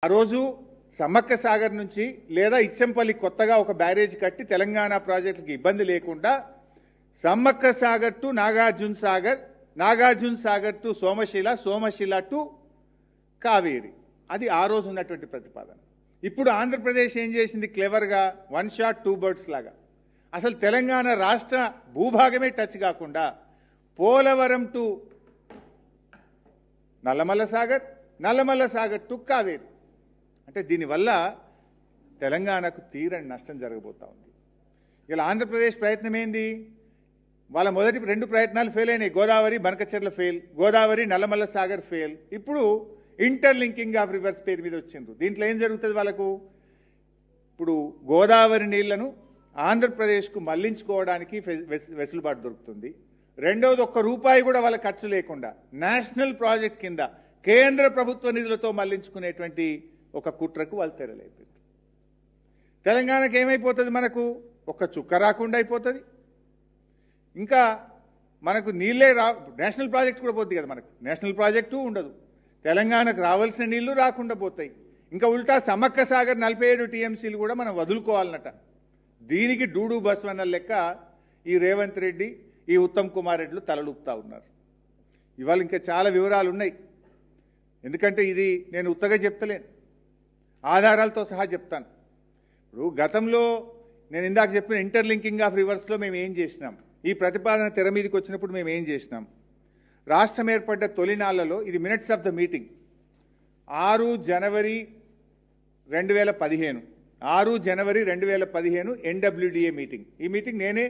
ఆ రోజు సమ్మక్క సాగర్ నుంచి లేదా ఇచ్చంపల్లి కొత్తగా ఒక బ్యారేజ్ కట్టి తెలంగాణ ప్రాజెక్టులకు ఇబ్బంది లేకుండా Sammakka Sagar to Nagarjuna Sagar, Nagarjuna Sagar to Somasila, Somasila to Kaveri. అది ఆ రోజు ఉన్నటువంటి ప్రతిపాదన. ఇప్పుడు ఆంధ్రప్రదేశ్ ఏం చేసింది? క్లెవర్గా వన్ షాట్ టూ బర్డ్స్ లాగా అసలు తెలంగాణ రాష్ట్ర భూభాగమే టచ్ కాకుండా పోలవరం టు నల్లమల్ల సాగర్, నల్లమల్ల సాగర్ టు కావేరి. అంటే దీనివల్ల తెలంగాణకు తీరని నష్టం జరగబోతా ఉంది. ఇలా ఆంధ్రప్రదేశ్ ప్రయత్నం ఏంది? వాళ్ళ మొదటి రెండు ప్రయత్నాలు ఫెయిల్ అయినాయి. Godavari Banakacherla fail, Godavari Nallamala Sagar fail. ఇప్పుడు ఇంటర్లింకింగ్ ఆఫ్ రివర్స్ పేరు మీద వచ్చిండ్రు. దీంట్లో ఏం జరుగుతుంది? వాళ్ళకు ఇప్పుడు గోదావరి నీళ్లను ఆంధ్రప్రదేశ్కు మళ్లించుకోవడానికి వెసులుబాటు దొరుకుతుంది. రెండవది, ఒక్క రూపాయి కూడా వాళ్ళ ఖర్చు లేకుండా నేషనల్ ప్రాజెక్ట్ కింద కేంద్ర ప్రభుత్వ నిధులతో మళ్లించుకునేటువంటి ఒక కుట్రకు వాళ్ళు తెరలేపారు. తెలంగాణకు ఏమైపోతుంది? మనకు ఒక్క చుక్క రాకుండా అయిపోతుంది. ఇంకా మనకు నీళ్ళే నేషనల్ ప్రాజెక్ట్ కూడా పోతుంది కదా. మనకు నేషనల్ ప్రాజెక్టు ఉండదు, తెలంగాణకు రావాల్సిన నీళ్లు రాకుండా పోతాయి. ఇంకా ఉల్టా సమ్మక్క సాగర్ 47 టీఎంసీలు కూడా మనం వదులుకోవాలన్నట. దీనికి డూడు బస్వన్న లెక్క ఈ రేవంత్ రెడ్డి, ఈ ఉత్తమ్ కుమార్ రెడ్డిలు తలలుపుతా ఉన్నారు. ఇవాళ ఇంకా చాలా వివరాలు ఉన్నాయి. ఎందుకంటే ఇది నేను ఉత్తగా చెప్తలేను, ఆధారాలతో సహా చెప్తాను. ఇప్పుడు గతంలో నేను ఇందాక చెప్పిన ఇంటర్లింకింగ్ ఆఫ్ రివర్స్లో మేము ఏం చేసినాం, ఈ ప్రతిపాదన తెర మీదకి వచ్చినప్పుడు మేము ఏం చేసినాం? రాష్ట్రం ఏర్పడ్డ తొలినాళ్లలో ఇది minutes of the meeting 6 January 2015 6 January 2015 NWDA meeting. ఈ మీటింగ్ నేనే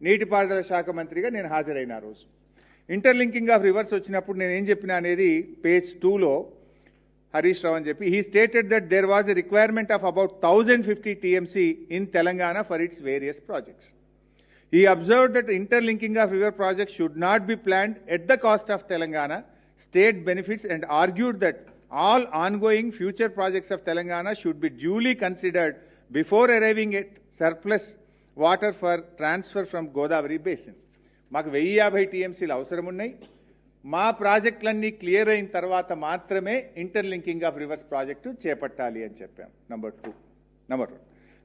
నీటిపారుదల శాఖ మంత్రిగా నేను హాజరైన ఆ రోజు. ఇంటర్లింకింగ్ ఆఫ్ రివర్స్ వచ్చినప్పుడు నేను ఏం చెప్పినా అనేది పేజ్ 2లో హరీష్ రావు అని చెప్పి, he stated that there was a requirement of about 1050 TMC in Telangana for its various projects. He observed that interlinking of river projects should not be planned at the cost of Telangana state benefits and argued that all ongoing future projects of Telangana should be duly considered before arriving at surplus water for transfer from Godavari basin. మాకు 1050 టీఎంసీలు అవసరం ఉన్నాయి. మా ప్రాజెక్టులన్నీ clear అయిన తర్వాత మాత్రమే interlinking of reverse project చేపట్టాలి అని చెప్పాం. నెంబర్ 1.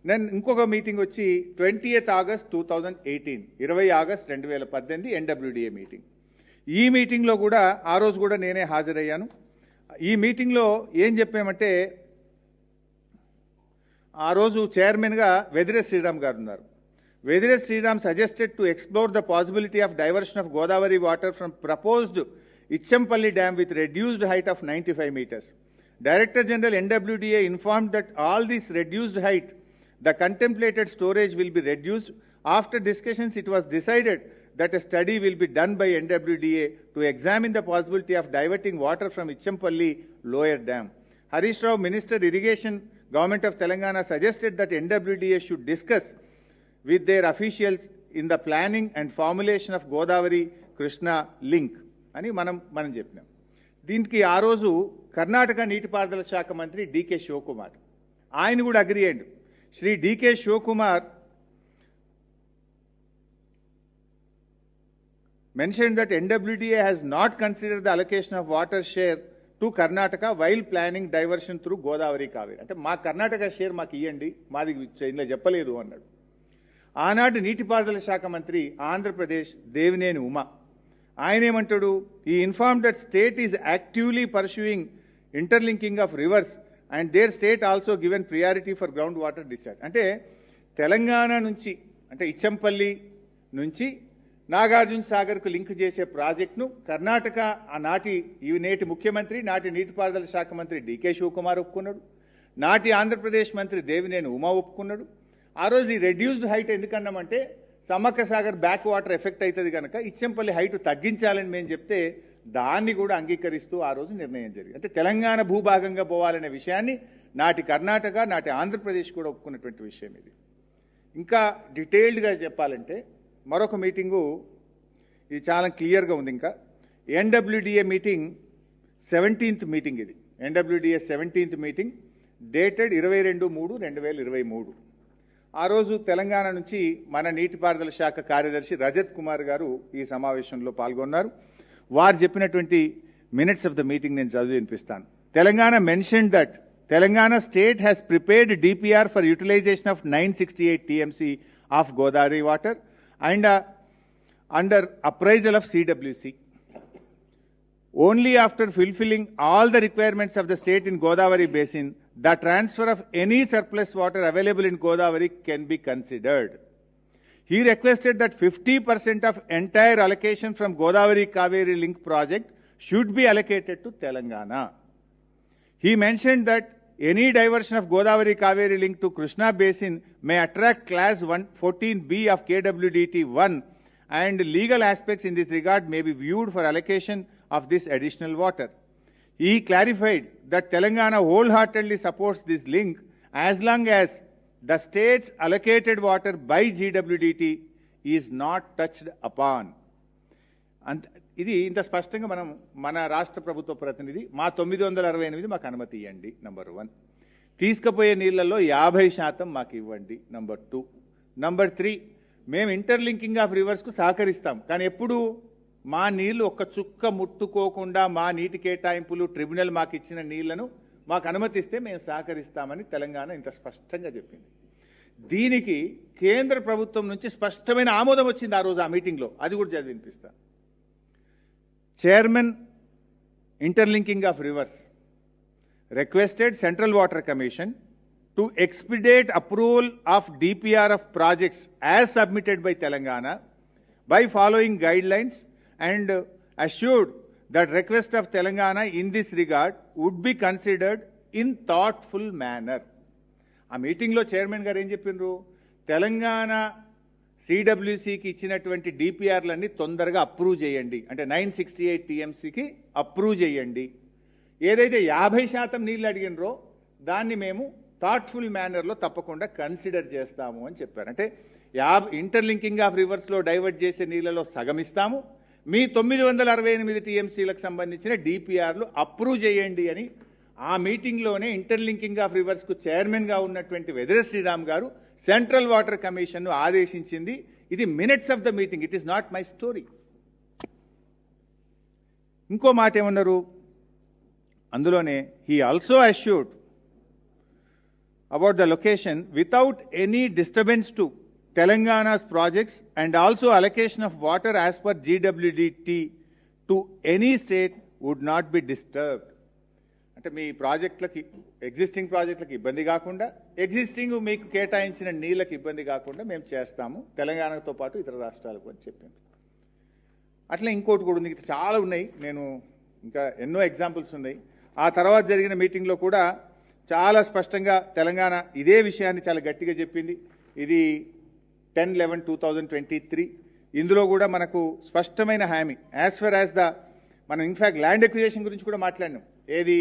నేను ఇంకొక మీటింగ్ వచ్చి 20th August 2018 20 August 2018 NWDA meeting. ఈ మీటింగ్లో కూడా ఆ రోజు కూడా నేనే హాజరయ్యాను. ఈ మీటింగ్లో ఏం చెప్పామంటే, ఆ రోజు చైర్మన్గా వెదిరే శ్రీరామ్ గారు ఉన్నారు. Vedire Sriram suggested to explore the possibility of diversion of Godavari water from proposed Ichampalli dam with reduced height of 95 meters. Director General NWDA informed that all this reduced height, the contemplated storage will be reduced. After discussions, it was decided that a study will be done by NWDA to examine the possibility of diverting water from Ichampalli lower dam. Harish Rao, Minister Irrigation, Government of Telangana, suggested that NWDA should discuss with their officials in the planning and formulation of Godavari Krishna link అని మనం చెప్పినాం. దీనికి ఆ రోజు కర్ణాటక నీటిపారుదల శాఖ మంత్రి decay Shivakumar ఆయన కూడా అగ్రీ అయ్యాడు. Shri DK Shivakumar mentioned that NWDA has not considered the allocation of water share to Karnataka while planning diversion through Godavari Kaveri. అంటే మా కర్ణాటక షేర్ మాకు ఇవ్వండి, మాది ఇలా చెప్పలేదు అన్నాడు. ఆనాడు నీటిపారుదల శాఖ మంత్రి ఆంధ్రప్రదేశ్ దేవినేని ఉమా ఆయన ఏమంటాడు? ఈ inform that state is actively pursuing interlinking of rivers and their state also given priority for ground water discharge. అంటే తెలంగాణ నుంచి, అంటే ఇచ్చంపల్లి నుంచి నాగార్జున సాగర్కు లింక్ చేసే ప్రాజెక్టును కర్ణాటక నేటి ముఖ్యమంత్రి, నాటి నీటిపారుదల శాఖ మంత్రి డికే శివకుమార్ ఒప్పుకున్నాడు. నాటి ఆంధ్రప్రదేశ్ మంత్రి దేవినేని ఉమా ఒప్పుకున్నాడు. ఆ రోజు ఈ రెడ్యూస్డ్ హైట్ ఎందుకన్నామంటే Sammakka Sagar back water effect అవుతుంది కనుక ఇచ్చంపల్లి హైట్ తగ్గించాలని మేము చెప్తే దాన్ని కూడా అంగీకరిస్తూ ఆ రోజు నిర్ణయం జరిగింది. అంటే తెలంగాణ భూభాగంగా పోవాలనే విషయాన్ని నాటి కర్ణాటక, నాటి ఆంధ్రప్రదేశ్ కూడా ఒప్పుకున్నటువంటి విషయం ఇది. ఇంకా డీటెయిల్డ్గా చెప్పాలంటే మరొక మీటింగు ఇది చాలా క్లియర్గా ఉంది. ఇంకా ఎన్డబ్ల్యూడిఏ మీటింగ్ 17th మీటింగ్, ఇది ఎన్డబ్ల్యూడిఏ 17th మీటింగ్ డేటెడ్ 22/3/2023. ఆ రోజు తెలంగాణ నుంచి మన నీటిపారుదల శాఖ కార్యదర్శి రజత్ కుమార్ గారు ఈ సమావేశంలో పాల్గొన్నారు. వారు చెప్పినటువంటి మినిట్స్ ఆఫ్ ద మీటింగ్ నేను చదివి వినిపిస్తాను. Telangana mentioned that Telangana state has prepared DPR for utilization of 968 TMC of Godavari water and under appraisal of CWC. Only after fulfilling all the requirements of the state in Godavari basin, the transfer of any surplus water available in Godavari can be considered. He requested that 50% of entire allocation from Godavari Kaveri link project should be allocated to Telangana. He mentioned that any diversion of Godavari Kaveri link to Krishna basin may attract class 14B of KWDT 1 and legal aspects in this regard may be viewed for allocation of this additional water. He clarified that Telangana wholeheartedly supports this link as long as the state's allocated water by GWDT is not touched upon. And ఇది ఇంత స్పష్టంగా మన రాష్ట్ర ప్రభుత్వ ప్రతినిధి మా 968 మాకు అనుమతి ఇవ్వండి నంబర్ 1. తీసుకుపోయే నీళ్లలో 50% మాకు ఇవ్వండి నంబర్ 2. నంబర్ 3, మేము ఇంటర్లింకింగ్ ఆఫ్ రివర్స్కు సహకరిస్తాం, కానీ ఎప్పుడు మా నీళ్లు ఒక్క చుక్క ముట్టుకోకుండా మా నీటి కేటాయింపులు ట్రిబ్యునల్ మాకు ఇచ్చిన నీళ్లను మాకు అనుమతిస్తే మేము సహకరిస్తామని తెలంగాణ ఇంత స్పష్టంగా చెప్పింది. దీనికి కేంద్ర ప్రభుత్వం నుంచి స్పష్టమైన ఆమోదం వచ్చింది ఆ రోజు ఆ మీటింగ్లో. అది కూడా చదివి వినిపిస్తా. Chairman, Interlinking of Rivers, requested Central Water Commission to expedite approval of DPR of projects as submitted by Telangana by following guidelines and assured that request of Telangana in this regard would be considered in thoughtful manner. ఆ మీటింగ్లో chairman గారు ఏం చెప్పిండ్రు? తెలంగాణ సిడబ్ల్యూసికి ఇచ్చినటువంటి డిపిఆర్లన్నీ తొందరగా approve చేయండి, అంటే 968 టీఎంసీకి approve చేయండి. ఏదైతే 50% నీళ్ళు అడిగినరో దాన్ని మేము థాట్ఫుల్ మేనర్లో తప్పకుండా కన్సిడర్ చేస్తాము అని చెప్పారు. అంటే ఇంటర్లింకింగ్ ఆఫ్ రివర్స్లో డైవర్ట్ చేసే నీళ్ళలో సగం ఇస్తాము, మీ 968 టీఎంసీలకు సంబంధించిన డిపిఆర్లు అప్రూవ్ చేయండి అని ఆ మీటింగ్లోనే ఇంటర్లింకింగ్ ఆఫ్ రివర్స్కు చైర్మన్గా ఉన్నటువంటి వెదర శ్రీరామ్ గారు సెంట్రల్ వాటర్ కమిషన్ను ఆదేశించింది. ఇది minutes of the meeting, it is not my story. ఇంకో మాట ఏమన్నారు అందులోనే, he also assured about the location without any disturbance to Telangana's projects and also allocation of water as per GWDT to any state would not be disturbed. అంటే మీ ప్రాజెక్టులకి existing ప్రాజెక్టులకు ఇబ్బంది కాకుండా, existing మీకు కేటాయించిన నీళ్ళకి ఇబ్బంది కాకుండా మేము చేస్తాము తెలంగాణతో పాటు ఇతర రాష్ట్రాలకు అని చెప్పింది. అట్లా ఇంకోటి కూడా ఉంది, చాలా ఉన్నాయి, నేను ఇంకా ఎన్నో ఎగ్జాంపుల్స్ ఉన్నాయి. ఆ తర్వాత జరిగిన మీటింగ్లో కూడా చాలా స్పష్టంగా తెలంగాణ ఇదే విషయాన్ని చాలా గట్టిగా చెప్పింది. ఇది 10/11/2023. ఇందులో కూడా మనకు స్పష్టమైన హామీ యాజ్ ఫర్ యాజ్ మనం ఇన్ఫ్యాక్ట్ ల్యాండ్ ఎక్విజిషన్ గురించి కూడా మాట్లాడినాం. ఏది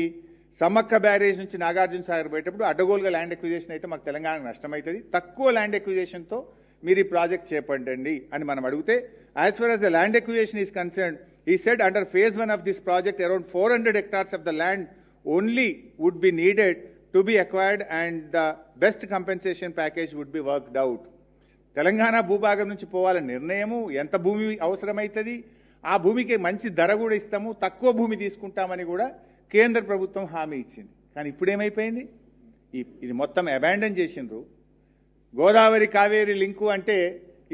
సమ్మక్క బ్యారేజ్ నుంచి నాగార్జున సాగర్ పోయేటప్పుడు అడ్డగోలుగా ల్యాండ్ ఎక్విజిషన్ అయితే మాకు తెలంగాణకు నష్టమవుతుంది, తక్కువ ల్యాండ్ ఎక్విజిషన్తో మీరు ఈ ప్రాజెక్ట్ చేపట్టండి అని మనం అడిగితే, as for as the land acquisition is concern, he said under phase 1 of this project around 400 hectares of the land only would be needed to be acquired and the best compensation package would be worked out. Telangana భూభాగం నుంచి పోవాలని నిర్ణయము, ఎంత భూమి అవసరమవుతుంది, ఆ భూమికి మంచి ధర కూడా ఇస్తాము, తక్కువ భూమి తీసుకుంటామని కూడా కేంద్ర ప్రభుత్వం హామీ ఇచ్చింది. కానీ ఇప్పుడు ఏమైపోయింది, ఇది మొత్తం అబాండన్ చేసిండ్రు. గోదావరి కావేరి లింకు అంటే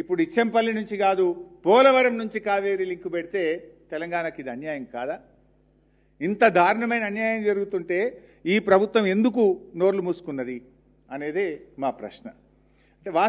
ఇప్పుడు ఇచ్చంపల్లి నుంచి కాదు పోలవరం నుంచి కావేరి లింకు పెడితే తెలంగాణకి ఇది అన్యాయం కాదా? ఇంత దారుణమైన అన్యాయం జరుగుతుంటే ఈ ప్రభుత్వం ఎందుకు నోర్లు మూసుకున్నది అనేదే మా ప్రశ్న. అంటే